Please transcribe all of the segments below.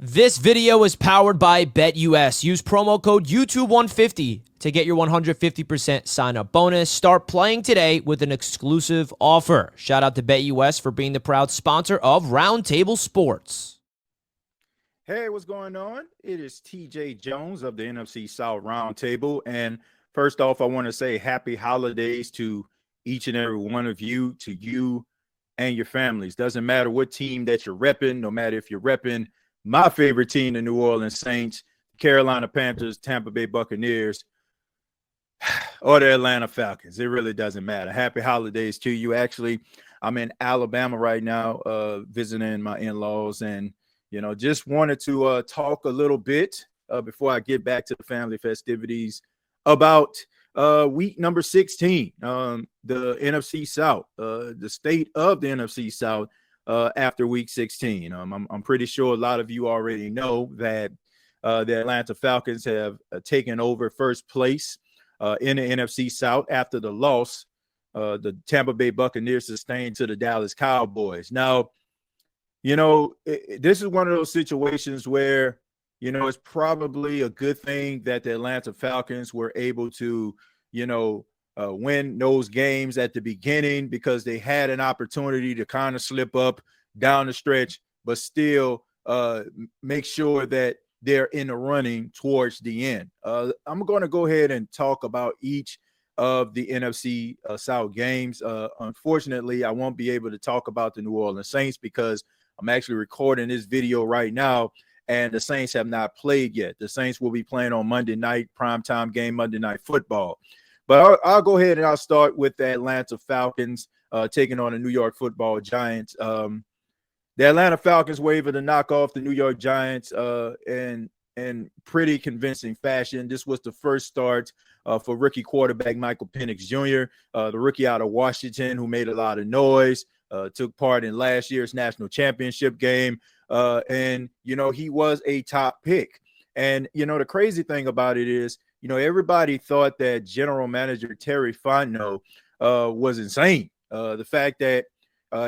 This video is powered by BetUS. Use promo code YouTube150 to get your 150% sign-up bonus. Start playing today with an exclusive offer. Shout out to BetUS for being the proud sponsor of Roundtable Sports. Hey, what's going on? It is TJ Jones of the NFC South Roundtable. And first off, I want to say happy holidays to each and every one of you, to you and your families. Doesn't matter what team that you're repping, no matter if you're repping my favorite team, the New Orleans Saints, Carolina Panthers, Tampa Bay Buccaneers, or the Atlanta Falcons. It really doesn't matter. Happy holidays to you. Actually, I'm in Alabama right now, visiting my in-laws, and just wanted to talk a little bit before I get back to the family festivities about week number 16, the NFC South, the state of the NFC South after week 16. I'm pretty sure a lot of you already know that the Atlanta Falcons have taken over first place in the NFC South after the loss the Tampa Bay Buccaneers sustained to the Dallas Cowboys. Now, this is one of those situations where, it's probably a good thing that the Atlanta Falcons were able to, win those games at the beginning, because they had an opportunity to kind of slip up down the stretch, but still make sure that they're in the running towards the end. I'm going to go ahead and talk about each of the NFC South games. Unfortunately, I won't be able to talk about the New Orleans Saints because I'm actually recording this video right now, and the Saints have not played yet. The Saints will be playing on Monday night, primetime game, Monday Night Football. But I'll go ahead and I'll start with the Atlanta Falcons taking on the New York Football Giants. The Atlanta Falcons were able to knock off the New York Giants in pretty convincing fashion. This was the first start for rookie quarterback Michael Penix Jr., the rookie out of Washington who made a lot of noise. Took part in last year's national championship game. And he was a top pick. And, the crazy thing about it is, everybody thought that general manager Terry Fontenot was insane. The fact that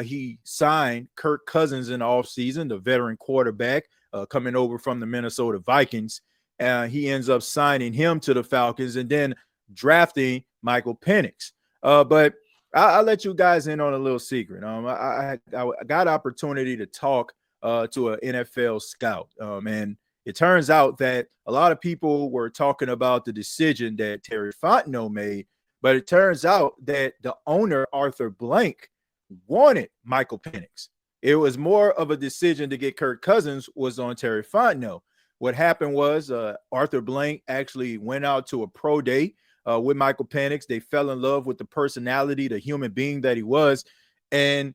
he signed Kirk Cousins in the offseason, the veteran quarterback coming over from the Minnesota Vikings. He ends up signing him to the Falcons and then drafting Michael Penix. But I'll let you guys in on a little secret. I got opportunity to talk to an NFL scout, and it turns out that a lot of people were talking about the decision that Terry Fontenot made, but it turns out that the owner, Arthur Blank, wanted Michael Penix. It was more of a decision to get Kirk Cousins was on Terry Fontenot. What happened was Arthur Blank actually went out to a pro day with Michael Penix. They fell in love with the personality, the human being that he was, and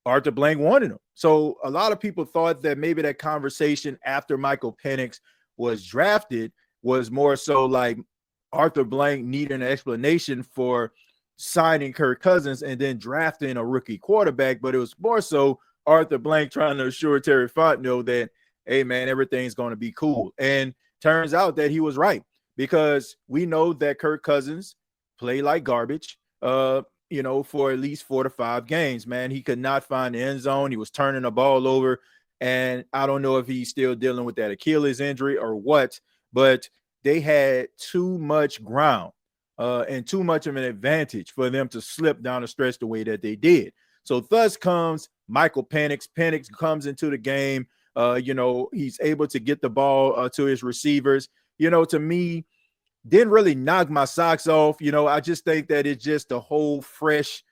Arthur Blank wanted him. So a lot of people thought that maybe that conversation after Michael Penix was drafted was more so like Arthur Blank needed an explanation for signing Kirk Cousins and then drafting a rookie quarterback, but it was more so Arthur Blank trying to assure Terry Fontenot that, hey, man, everything's going to be cool. And turns out that he was right, because we know that Kirk Cousins played like garbage, for at least 4 to 5 games, man. He could not find the end zone. He was turning the ball over, and I don't know if he's still dealing with that Achilles injury or what, but they had too much ground and too much of an advantage for them to slip down the stretch the way that they did. So thus comes Michael Penix. Penix comes into the game. He's able to get the ball to his receivers. To me, didn't really knock my socks off. I just think that it's just the whole fresh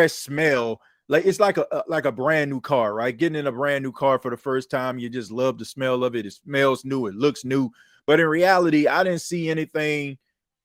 smell. Like it's like a brand new car, right? Getting in a brand new car for the first time, you just love the smell of it. It smells new. It looks new. But in reality, I didn't see anything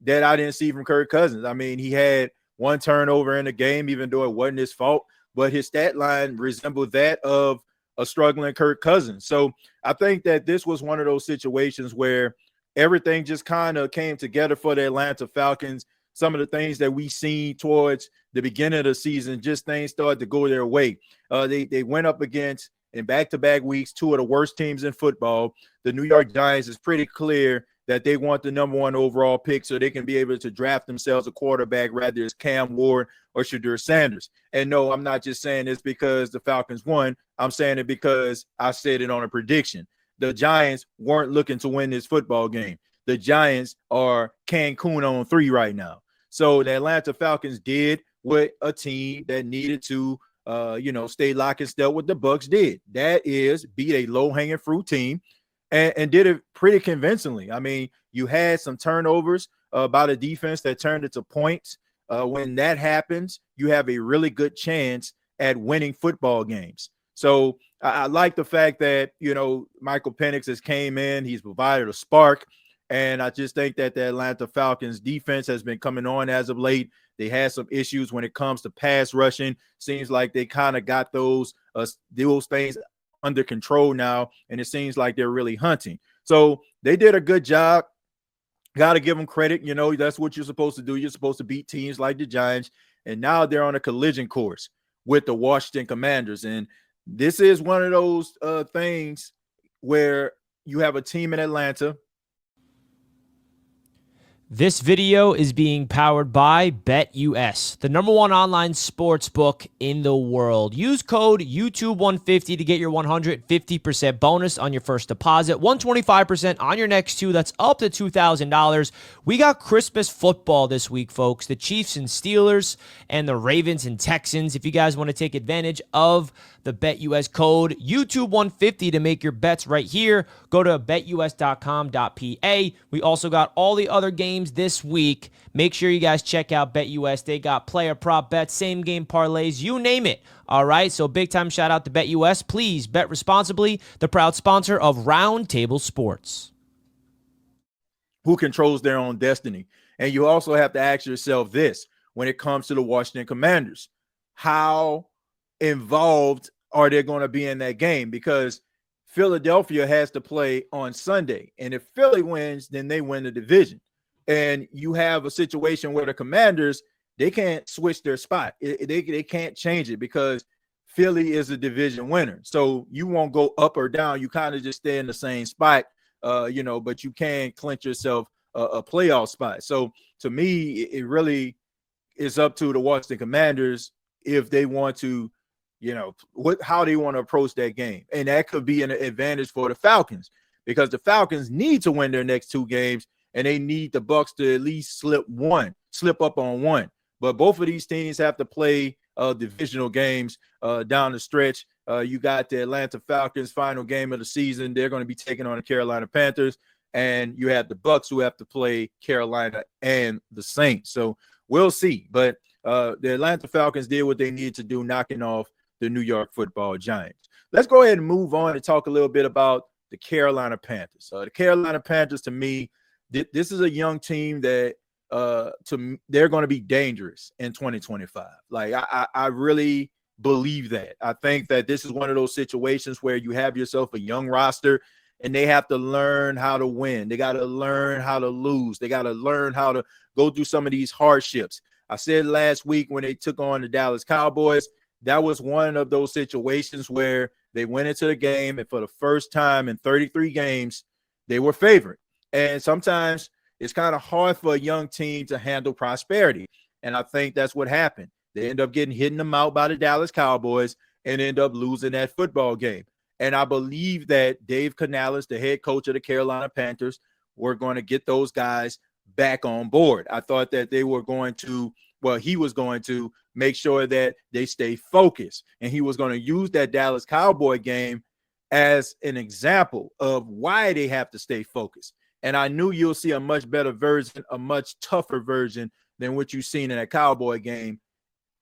that I didn't see from Kirk Cousins. I mean, he had one turnover in the game, even though it wasn't his fault, but his stat line resembled that of a struggling Kirk Cousins. So I think that this was one of those situations where everything just kind of came together for the Atlanta Falcons. Some of the things that we seen towards the beginning of the season, just things started to go their way. They went up against, in back-to-back weeks, 2 of the worst teams in football. The New York Giants is pretty clear that they want the number 1 overall pick so they can be able to draft themselves a quarterback, rather it's Cam Ward or Shadur Sanders. And no, I'm not just saying this because the Falcons won. I'm saying it because I said it on a prediction. The Giants weren't looking to win this football game. The Giants are Cancun on 3 right now. So the Atlanta Falcons did what a team that needed to stay lock and step with the Bucs did. That is beat a low-hanging fruit team and did it pretty convincingly. I mean, you had some turnovers by the defense that turned into points. When that happens, you have a really good chance at winning football games. So I like the fact that, Michael Penix has came in. He's provided a spark. And I just think that the Atlanta Falcons defense has been coming on as of late. They had some issues when it comes to pass rushing. Seems like they kind of got those things under control now, and it seems like they're really hunting. So they did a good job. Got to give them credit. That's what you're supposed to do. You're supposed to beat teams like the Giants, and now they're on a collision course with the Washington Commanders. And this is one of those things where you have a team in Atlanta. This video is being powered by BetUS, the number 1 online sports book in the world. Use code YouTube150 to get your 150% bonus on your first deposit, 125% on your next 2. That's up to $2,000. We got Christmas football this week, folks. The Chiefs and Steelers and the Ravens and Texans. If you guys want to take advantage of the BetUS code YouTube150 to make your bets right here, go to betus.com.pa. We also got all the other games this week. Make sure you guys check out BetUS. They got player prop bets, same game parlays, you name it. All right, so big time shout out to BetUS. Please bet responsibly. The proud sponsor of Roundtable Sports. Who controls their own destiny? And you also have to ask yourself this when it comes to the Washington Commanders. How involved are they going to be in that game? Because Philadelphia has to play on Sunday. And if Philly wins, then they win the division. And you have a situation where the Commanders, they can't switch their spot. They can't change it because Philly is a division winner. So you won't go up or down. You kind of just stay in the same spot, but you can clinch yourself a playoff spot. So to me, it really is up to the Washington Commanders if they want to, how they want to approach that game. And that could be an advantage for the Falcons because the Falcons need to win their next 2 games and they need the Bucs to at least slip up on 1. But both of these teams have to play divisional games down the stretch. You got the Atlanta Falcons final game of the season. They're going to be taking on the Carolina Panthers. And you have the Bucs who have to play Carolina and the Saints. So we'll see. But the Atlanta Falcons did what they needed to do, knocking off the New York Football Giants. Let's go ahead and move on and talk a little bit about the Carolina Panthers. The Carolina Panthers, to me, this is a young team that they're going to be dangerous in 2025. Like I really believe that. I think that this is one of those situations where you have yourself a young roster and they have to learn how to win. They got to learn how to lose. They got to learn how to go through some of these hardships. I said last week when they took on the Dallas Cowboys, that was one of those situations where they went into the game and for the first time in 33 games, they were favored. And sometimes it's kind of hard for a young team to handle prosperity. And I think that's what happened. They end up getting hit in the mouth by the Dallas Cowboys and end up losing that football game. And I believe that Dave Canales, the head coach of the Carolina Panthers, were going to get those guys back on board. I thought that he was going to make sure that they stay focused. And he was going to use that Dallas Cowboy game as an example of why they have to stay focused. And I knew you'll see a much better version, a much tougher version than what you've seen in a Cowboy game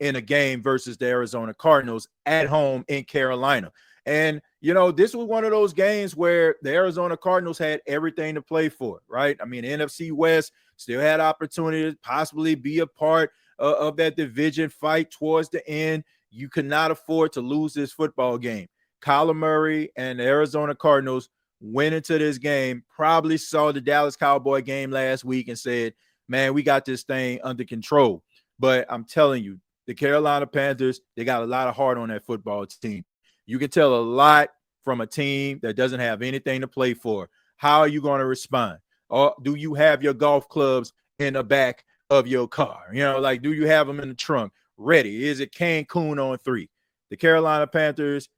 in a game versus the Arizona Cardinals at home in Carolina. And, this was one of those games where the Arizona Cardinals had everything to play for, right? I mean, the NFC West still had opportunity to possibly be a part of that division fight towards the end. You could not afford to lose this football game. Kyler Murray and the Arizona Cardinals went into this game, probably saw the Dallas Cowboy game last week and said, man, we got this thing under control. But I'm telling you, the Carolina Panthers, they got a lot of heart on that football team. You can tell a lot from a team that doesn't have anything to play for. How are you going to respond? or do you have your golf clubs in the back of your car? You know, like, do you have them in the trunk ready? Is it Cancun on 3? The Carolina Panthers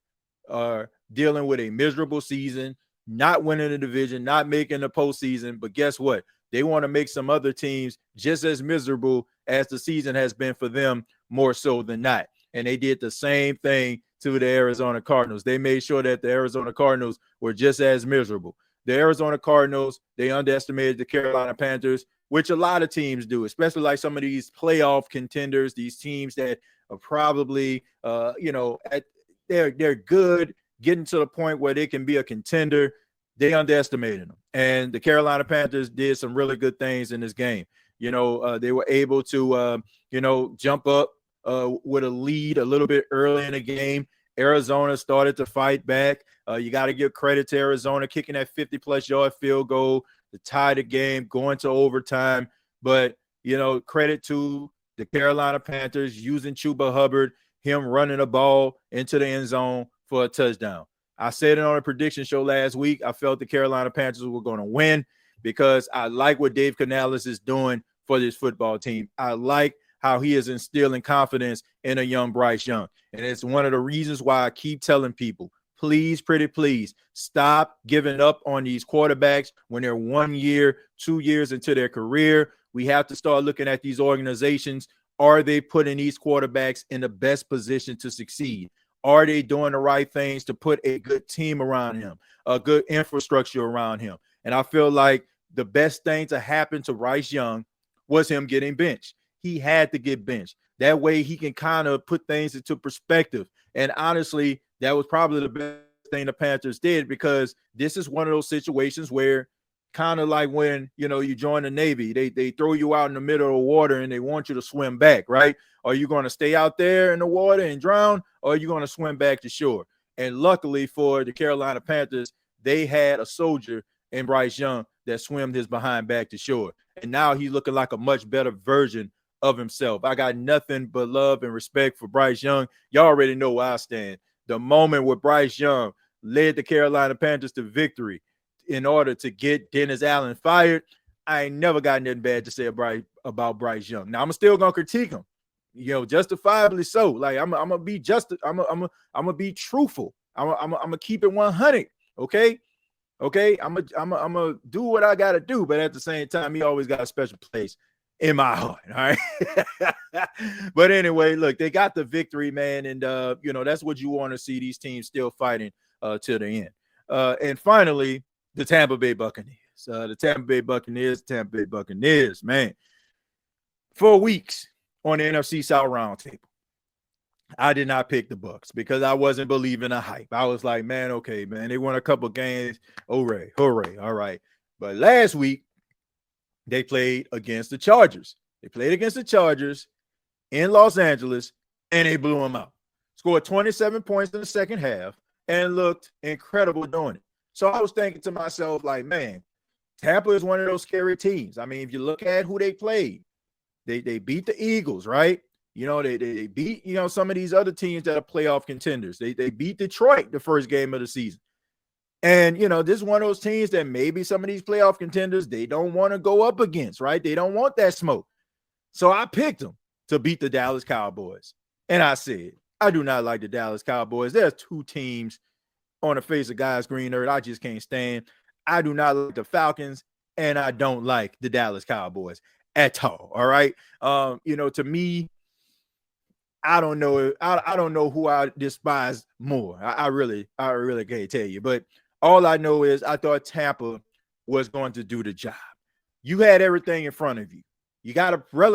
are dealing with a miserable season, not winning the division, not making the postseason. But guess what? They want to make some other teams just as miserable as the season has been for them, more so than not. And they did the same thing to the Arizona Cardinals. They made sure that the Arizona Cardinals were just as miserable. The Arizona Cardinals, they underestimated the Carolina Panthers, which a lot of teams do, especially like some of these playoff contenders, these teams that are probably, they're good, getting to the point where they can be a contender. They underestimated them. And the Carolina Panthers did some really good things in this game. They were able to, jump up with a lead a little bit early in the game. Arizona started to fight back. You got to give credit to Arizona kicking that 50-plus yard field goal to tie the game, going to overtime. But, credit to the Carolina Panthers using Chuba Hubbard, him running the ball into the end zone for a touchdown. I said it on a prediction show last week. I felt the Carolina Panthers were going to win because I like what Dave Canales is doing for this football team. I like how he is instilling confidence in a young Bryce Young. And it's one of the reasons why I keep telling people, please, pretty please, stop giving up on these quarterbacks when they're 1 year, 2 years into their career. We have to start looking at these organizations. Are they putting these quarterbacks in the best position to succeed? Are they doing the right things to put a good team around him, a good infrastructure around him? And I feel like the best thing to happen to Bryce Young was him getting benched. He had to get benched. That way he can kind of put things into perspective. And honestly, that was probably the best thing the Panthers did, because this is one of those situations where, kind of like when, you join the Navy, they throw you out in the middle of the water and they want you to swim back, right? Are you going to stay out there in the water and drown, or are you going to swim back to shore? And luckily for the Carolina Panthers, they had a soldier in Bryce Young that swam his behind back to shore. And now he's looking like a much better version of himself. I got nothing but love and respect for Bryce Young. Y'all already know where I stand. The moment where Bryce Young led the Carolina Panthers to victory in order to get Dennis Allen fired, I ain't never got nothing bad to say about Bryce Young. Now, I'm still gonna critique him, justifiably so. Like, I'm gonna be I'm gonna be truthful. I'm gonna keep it 100. Okay. I'm gonna do what I gotta do, but at the same time, he always got a special place in my heart. All right. But anyway, look, they got the victory, man. And, that's what you want to see, these teams still fighting to the end. And finally, the Tampa Bay Buccaneers. The Tampa Bay Buccaneers, man. For weeks on the NFC South Roundtable, I did not pick the Bucs because I wasn't believing the hype. I was like, man, okay, man, they won a couple games. Hooray. All right. But last week, they played against the Chargers. They played against the Chargers in Los Angeles, and they blew them out. Scored 27 points in the second half and looked incredible doing it. So I was thinking to myself, like, man, Tampa is one of those scary teams. I mean, if you look at who they played, they beat the Eagles, right? They beat, some of these other teams that are playoff contenders. They beat Detroit the first game of the season. And, this is one of those teams that maybe some of these playoff contenders, they don't want to go up against, right? They don't want that smoke. So I picked them to beat the Dallas Cowboys. And I said, I do not like the Dallas Cowboys. There's two teams on the face of God's green earth I just can't stand. I do not like the Falcons, and I don't like the Dallas Cowboys at all. All right. To me, I don't know. I don't know who I despise more. I really can't tell you. But all I know is I thought Tampa was going to do the job. You had everything in front of you. You got a relative